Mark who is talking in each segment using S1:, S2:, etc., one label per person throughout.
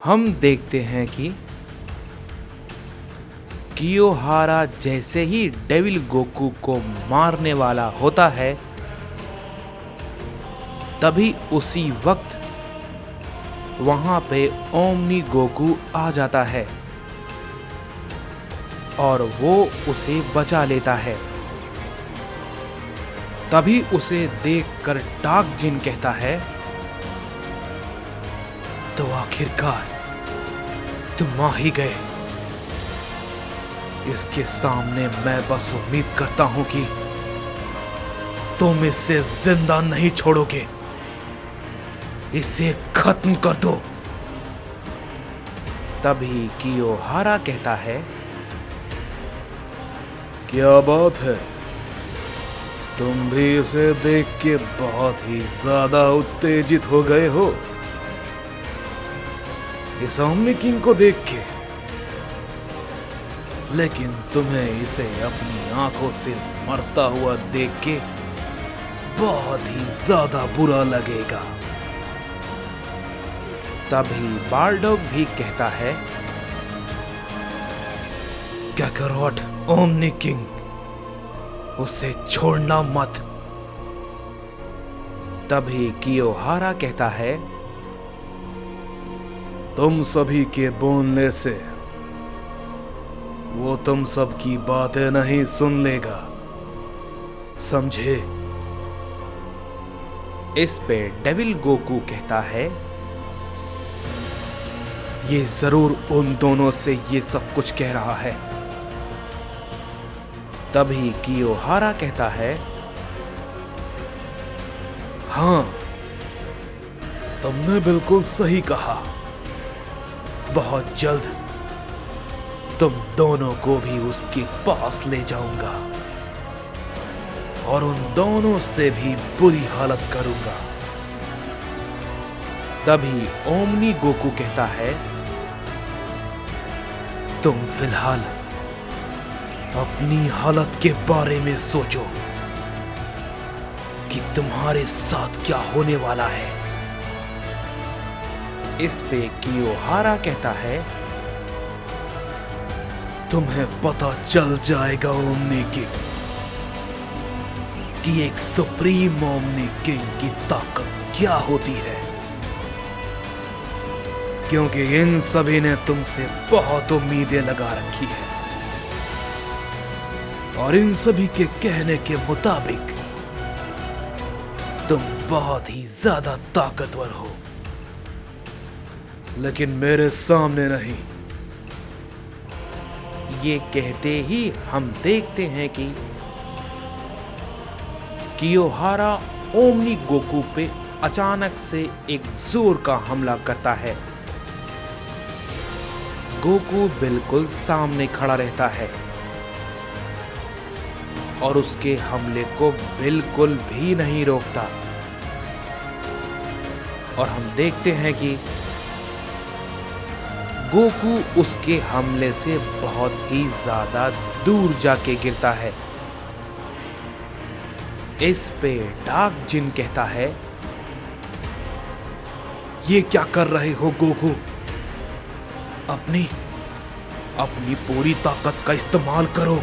S1: हम देखते हैं कि कियोहारा जैसे ही डेविल गोकू को मारने वाला होता है, तभी उसी वक्त वहां पे ओमनी गोकू आ जाता है और वो उसे बचा लेता है। तभी उसे देखकर डार्क जिन कहता है, तो आखिरकार तुम आ ही गए। इसके सामने मैं बस उम्मीद करता हूं कि तुम इसे जिंदा नहीं छोड़ोगे। इसे खत्म कर दो। तभी कियोहारा कहता है, क्या बात है, तुम भी इसे देख के बहुत ही ज्यादा उत्तेजित हो गए हो। इस ओमनी किंग को देख के, लेकिन तुम्हें इसे अपनी आंखों से मरता हुआ देख के बहुत ही ज्यादा बुरा लगेगा। तभी बारडॉग भी कहता है, काकारोट ओमनी किंग, उसे छोड़ना मत। तभी कियोहारा कहता है, तुम सभी के बोलने से वो तुम सब की बातें नहीं सुन लेगा, समझे? इस पे डेविल गोकू कहता है, ये जरूर उन दोनों से ये सब कुछ कह रहा है। तभी कियोहारा कहता है, हाँ, तुमने बिल्कुल सही कहा। बहुत जल्द तुम दोनों को भी उसके पास ले जाऊंगा और उन दोनों से भी बुरी हालत करूंगा। तभी ओमनी गोकू कहता है, तुम फिलहाल अपनी हालत के बारे में सोचो कि तुम्हारे साथ क्या होने वाला है। इस पे कियोहारा कहता है, तुम्हें पता चल जाएगा ओमनी किंग कि एक सुप्रीम ओमनी किंग की ताकत क्या होती है, क्योंकि इन सभी ने तुमसे बहुत उम्मीदें लगा रखी है और इन सभी के कहने के मुताबिक तुम बहुत ही ज्यादा ताकतवर हो, लेकिन मेरे सामने नहीं। ये कहते ही हम देखते हैं कि कियोहारा ओमनी गोकू पे अचानक से एक जोर का हमला करता है। गोकू बिल्कुल सामने खड़ा रहता है और उसके हमले को बिल्कुल भी नहीं रोकता। और हम देखते हैं कि गोकू उसके हमले से बहुत ही ज्यादा दूर जाके गिरता है। इस पे डार्क जिन कहता है, ये क्या कर रहे हो गोकू? अपनी पूरी ताकत का इस्तेमाल करो,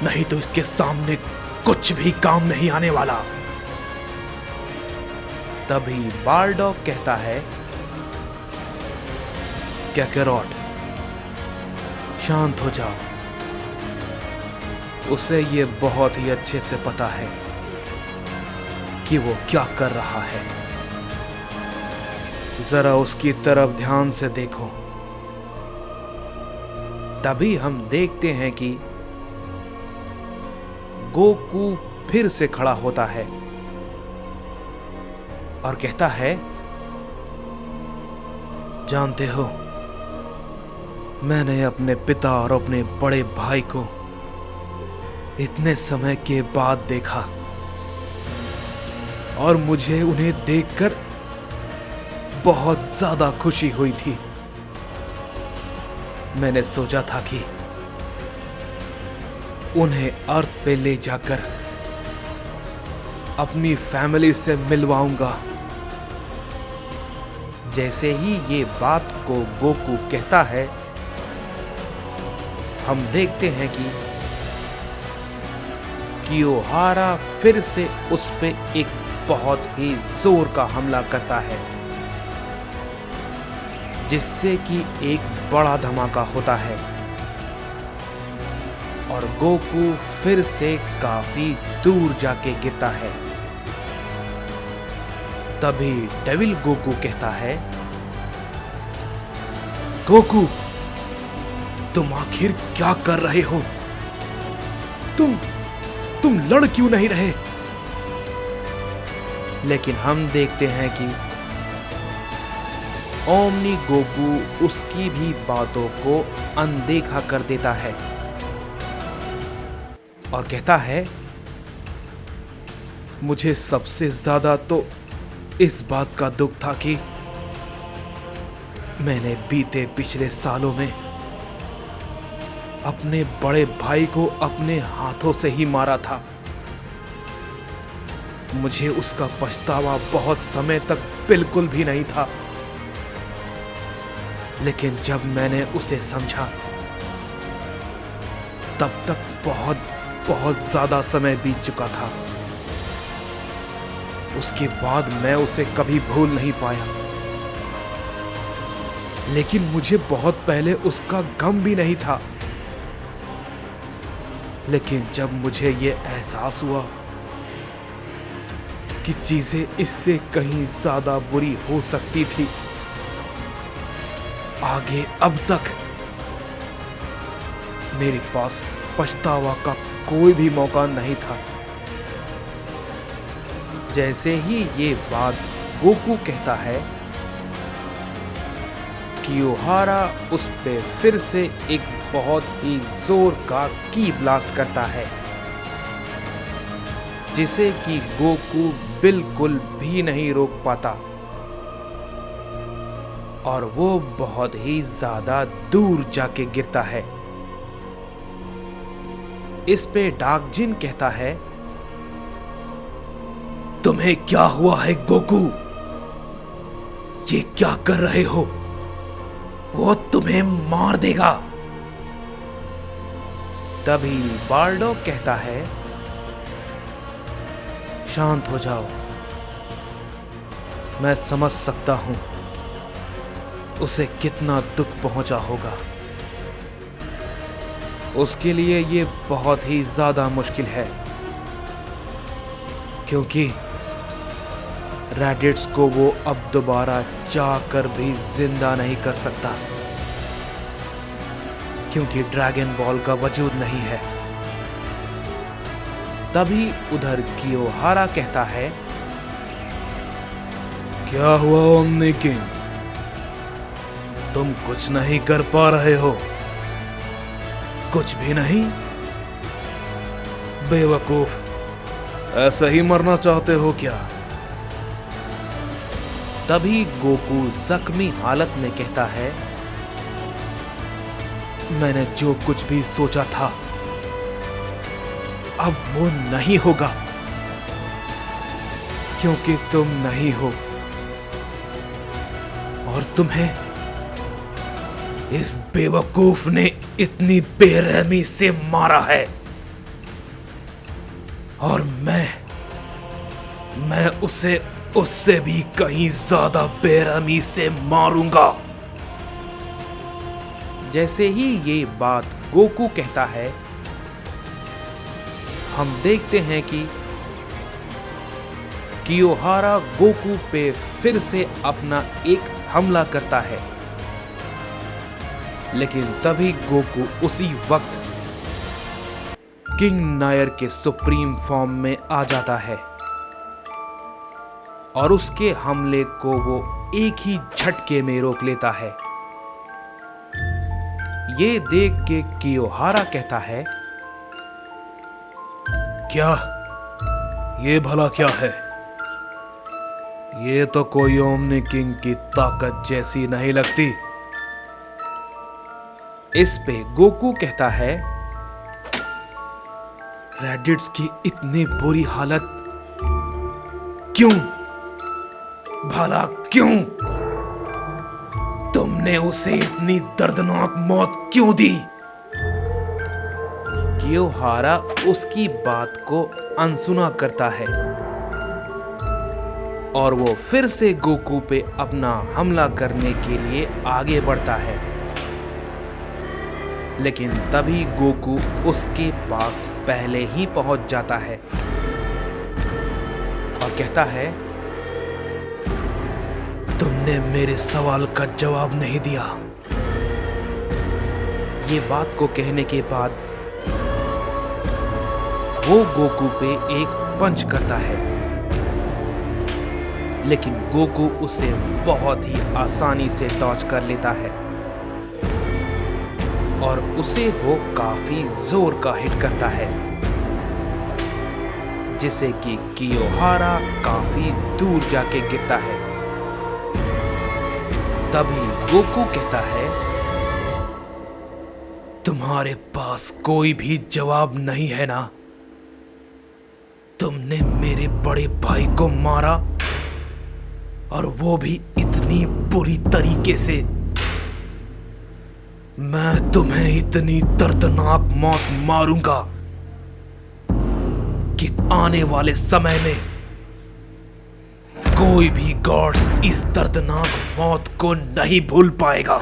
S1: नहीं तो इसके सामने कुछ भी काम नहीं आने वाला। तभी बारडॉग कहता है, काकारोट, शांत हो जाओ। उसे ये बहुत ही अच्छे से पता है कि वो क्या कर रहा है। जरा उसकी तरफ ध्यान से देखो। तभी हम देखते हैं कि गोकू फिर से खड़ा होता है और कहता है, जानते हो, मैंने अपने पिता और अपने बड़े भाई को इतने समय के बाद देखा और मुझे उन्हें देखकर बहुत ज्यादा खुशी हुई थी। मैंने सोचा था कि उन्हें अर्थ पे ले जाकर अपनी फैमिली से मिलवाऊंगा, जैसे ही ये बात को गोकू कहता है, हम देखते हैं कि कियोहारा फिर से उस पे एक बहुत ही जोर का हमला करता है, जिससे कि एक बड़ा धमाका होता है और गोकू फिर से काफी दूर जाके गिरता है। तभी डेविल गोकू कहता है, गोकू, तुम आखिर क्या कर रहे हो? तुम लड़ क्यों नहीं रहे? लेकिन हम देखते हैं कि ओमनी गोकू उसकी भी बातों को अनदेखा कर देता है और कहता है, मुझे सबसे ज्यादा तो इस बात का दुख था कि मैंने बीते पिछले सालों में अपने बड़े भाई को अपने हाथों से ही मारा था। मुझे उसका पछतावा बहुत समय तक बिल्कुल भी नहीं था, लेकिन जब मैंने उसे समझा तब तक बहुत ज्यादा समय बीत चुका था। उसके बाद मैं उसे कभी भूल नहीं पाया, लेकिन मुझे बहुत पहले उसका गम भी नहीं था। लेकिन जब मुझे ये एहसास हुआ कि चीजें इससे कहीं ज्यादा बुरी हो सकती थी, आगे अब तक मेरे पास पछतावा का कोई भी मौका नहीं था। जैसे ही ये बात गोकू कहता है, कियोहारा उस पे फिर से एक बहुत ही जोर का की ब्लास्ट करता है, जिसे कि गोकू बिल्कुल भी नहीं रोक पाता और वो बहुत ही ज्यादा दूर जाके गिरता है। इस पे डार्कजिन कहता है, तुम्हें क्या हुआ है गोकू? ये क्या कर रहे हो? वो तुम्हें मार देगा। तभी बार्डोक कहता है, शांत हो जाओ, मैं समझ सकता हूं उसे कितना दुख पहुंचा होगा। उसके लिए ये बहुत ही ज्यादा मुश्किल है, क्योंकि रैडिट्स को वो अब दोबारा चाहकर भी जिंदा नहीं कर सकता, क्योंकि ड्रैगन बॉल का वजूद नहीं है। तभी उधर कियोहारा कहता है, क्या हुआ ओमनी किंग? तुम कुछ नहीं कर पा रहे हो? कुछ भी नहीं? बेवकूफ, ऐसा ही मरना चाहते हो क्या? तभी गोकू जख्मी हालत में कहता है, मैंने जो कुछ भी सोचा था अब वो नहीं होगा, क्योंकि तुम नहीं हो और तुम्हें इस बेवकूफ ने इतनी बेरहमी से मारा है, और मैं उसे उससे भी कहीं ज्यादा बेरहमी से मारूंगा। जैसे ही ये बात गोकू कहता है, हम देखते हैं कि कियोहारा गोकू पे फिर से अपना एक हमला करता है, लेकिन तभी गोकू उसी वक्त किंग नायर के सुप्रीम फॉर्म में आ जाता है और उसके हमले को वो एक ही झटके में रोक लेता है। ये देख के कियोहारा कहता है, क्या ये भला क्या है? ये तो कोई ओमनी किंग की ताकत जैसी नहीं लगती। इस पे गोकू कहता है, रैडिट्स की इतनी बुरी हालत क्यों? भला क्यों? तुमने उसे इतनी दर्दनाक मौत क्यों दी? कियोहारा उसकी बात को अनसुना करता है और वो फिर से गोकू पे अपना हमला करने के लिए आगे बढ़ता है। लेकिन तभी गोकू उसके पास पहले ही पहुंच जाता है और कहता है, तुमने मेरे सवाल का जवाब नहीं दिया। ये बात को कहने के बाद वो गोकू पे एक पंच करता है, लेकिन गोकू उसे बहुत ही आसानी से डॉज कर लेता है और उसे वो काफी जोर का हिट करता है, जिससे कि कियोहारा काफी दूर जाके गिरता है। तभी गोकू कहता है, तुम्हारे पास कोई भी जवाब नहीं है ना? तुमने मेरे बड़े भाई को मारा और वो भी इतनी बुरी तरीके से। मैं तुम्हें इतनी दर्दनाक मौत मारूंगा कि आने वाले समय में कोई भी गॉड्स इस दर्दनाक मौत को नहीं भूल पाएगा।